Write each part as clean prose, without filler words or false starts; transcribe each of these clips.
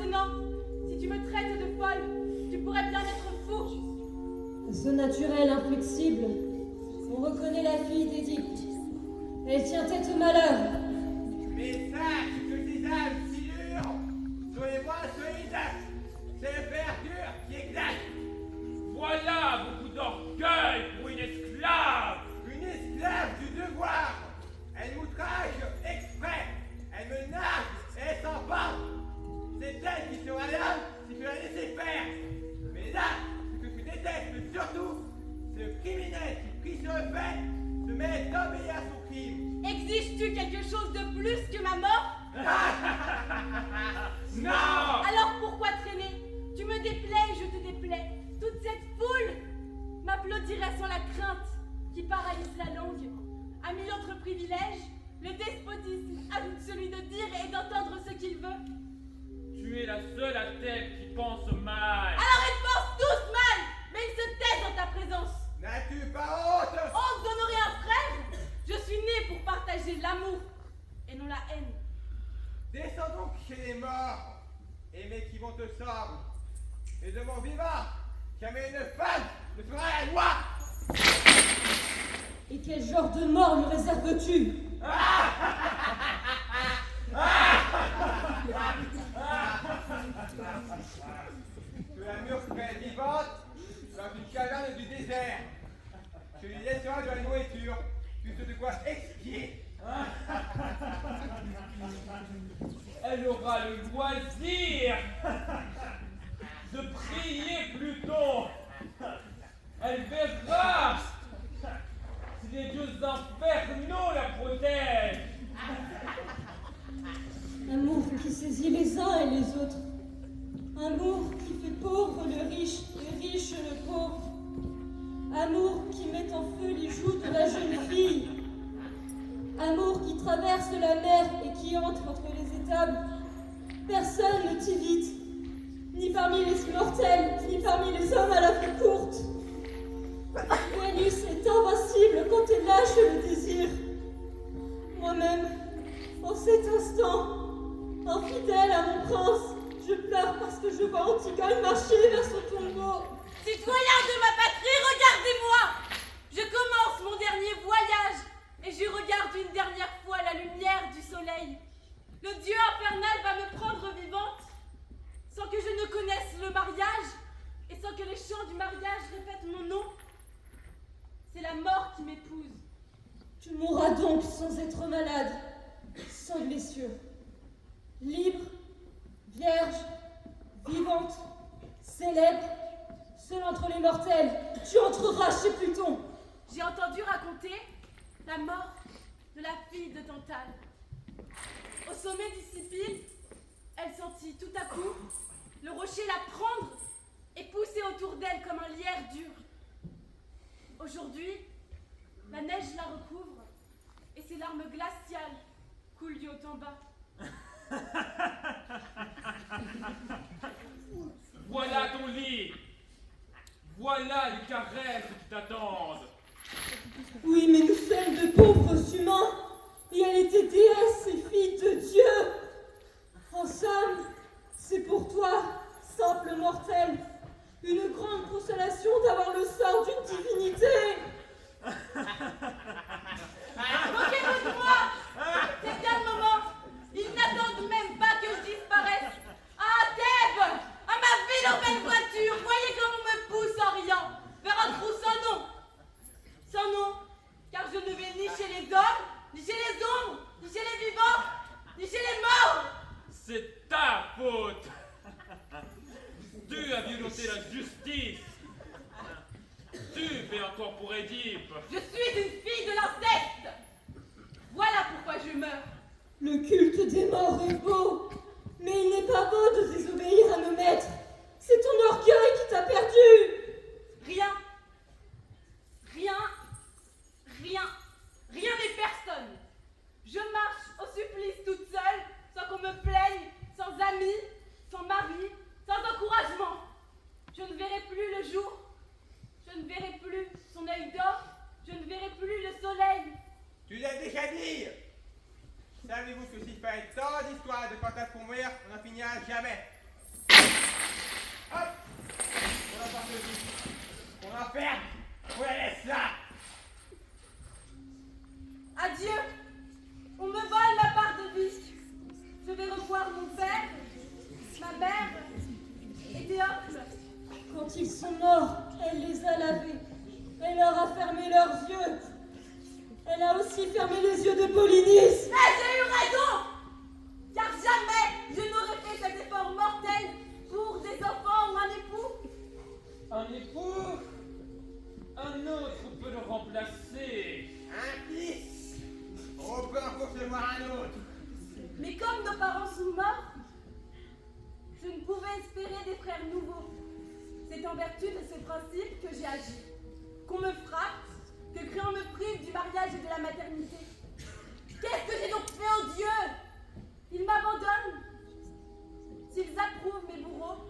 maintenant, si tu me traites de folle, tu pourrais bien être fou. À ce naturel inflexible, on reconnaît la fille d'Édipe. Elle tient tête au malheur. Mais sache que ces âmes si dures sont les moins solides. C'est le fer dur qui exacte. Voilà beaucoup d'orgueil pour une esclave. Une esclave du devoir. Elle m'outrage exprès. Elle me nargue et elle s'emporte. C'est elle qui sera là si tu la laisses faire. Mais là, ce que tu détestes surtout, c'est le criminel qui prie sur le fait de mettre d'obéir à son crime. Exiges-tu quelque chose de plus que ma mort? Non. Alors pourquoi traîner? Tu me déplais, je te déplais. Toute cette foule m'applaudirait sans la crainte qui paralyse la langue. À mille autres privilèges, le despotisme ajoute celui de dire et d'entendre ce qu'il veut. Tu es la seule à tête qui pense mal. Alors ils pensent tous mal, mais ils se taisent en ta présence. N'as-tu pas honte? Honte d'honorer un frère? Je suis née pour partager l'amour et non la haine. Descends donc chez les morts, aimés qui vont te semble, et de mon vivant, jamais une femme ne fera la loi. Et quel genre de mort lui réserves-tu? Que la murfraie vivante dans une caverne du désert. Tu lui laisseras de la nourriture, tu sais de quoi expier. Elle aura le loisir de prier Pluton. Elle verra si les dieux infernaux la protègent. Amour qui saisit les uns et les autres. Amour qui fait pauvre le riche et riche le pauvre. Amour qui met en feu les joues de la jeune fille. Amour qui traverse la mer et qui entre les étables. Personne ne t'évite, ni parmi les mortels, ni parmi les hommes à la vie courte. Vénus est invincible quand elle lâche le désir. Moi-même, en cet instant, infidèle à mon prince, je pleure parce que je vois Antigone marcher vers son tombeau. Citoyens de ma patrie, regardez-moi! Je commence mon dernier voyage et je regarde une dernière fois la lumière du soleil. Le dieu infernal va me prendre vivante sans que je ne connaisse le mariage et sans que les chants du mariage répètent mon nom. C'est la mort qui m'épouse. Tu mourras donc sans être malade, sans blessure. Libre, vierge, vivante, célèbre, seule entre les mortels, tu entreras chez Pluton. J'ai entendu raconter la mort de la fille de Tantale. Au sommet du Sicile, elle sentit tout à coup le rocher la prendre et pousser autour d'elle comme un lierre dur. Aujourd'hui, la neige la recouvre et ses larmes glaciales coulent du haut en bas. Voilà ton lit. Voilà les caresses qui t'attendent. Oui, mais nous sommes de pauvres humains, et elle était déesse et fille de Dieu. En somme, c'est pour toi, simple mortel, une grande consolation d'avoir le sort d'une divinité. Moquez-vous de moi! C'est bien le moment! Ils n'attendent même pas que je disparaisse! Ah, Thèbes! À ma ville aux belles voitures! Voyez comme on me pousse en riant! Vers un trou sans nom! Sans nom, car je ne vais ni chez les hommes, ni chez les ombres, ni chez les vivants, ni chez les morts! C'est ta faute. Tu as violenté la justice. Tu fais encore pour Édipe. Je suis une fille de l'inceste! Voilà pourquoi je meurs! Le culte des morts est beau, mais il n'est pas beau de désobéir à nos maîtres. C'est ton orgueil qui t'a perdu. Rien, rien, rien, rien n'est personne. Je marche au supplice toute seule, sans qu'on me plaigne, sans amis, sans mari, sans encouragement. Je ne verrai plus le jour, je ne verrai plus son œil d'or, je ne verrai plus le soleil. Tu l'as déjà dit. Savez-vous que s'il fallait tant d'histoires de fantasmes pour mourir, on n'en finira jamais. faire, on la laisse là. Adieu. On me vole ma part de vie. Je vais revoir mon père, ma mère et Théocle. Quand ils sont morts, elle les a lavés. Elle leur a fermé leurs yeux. Elle a aussi fermé les yeux de Polynice. Mais j'ai eu raison! Car jamais je n'aurais fait cet effort mortel pour des enfants ou un époux. Un époux? Un autre peut le remplacer. Un fils, on peut en concevoir un autre. Mais comme nos parents sont morts, je ne pouvais espérer des frères nouveaux. C'est en vertu de ce principe que j'ai agi. Qu'on me frappe, que Créon me prive du mariage et de la maternité. Qu'est-ce que j'ai donc fait aux dieux? Ils m'abandonnent. S'ils approuvent mes bourreaux,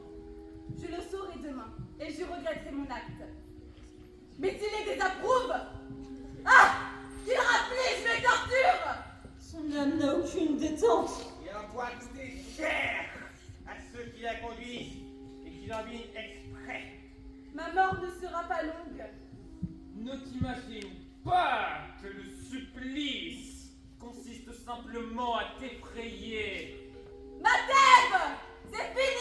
je le saurai demain et je regretterai mon acte. Mais s'ils les désapprouvent, ah! Qu'ils raffligent mes tortures! Son âme n'a aucune détente. Il envoie coûter cher à ceux qui la conduisent et qui l'embinent exprès. Ma mort ne sera pas longue. Ne t'imagine pas que le supplice consiste simplement à t'effrayer. Ma Thèbes! C'est fini!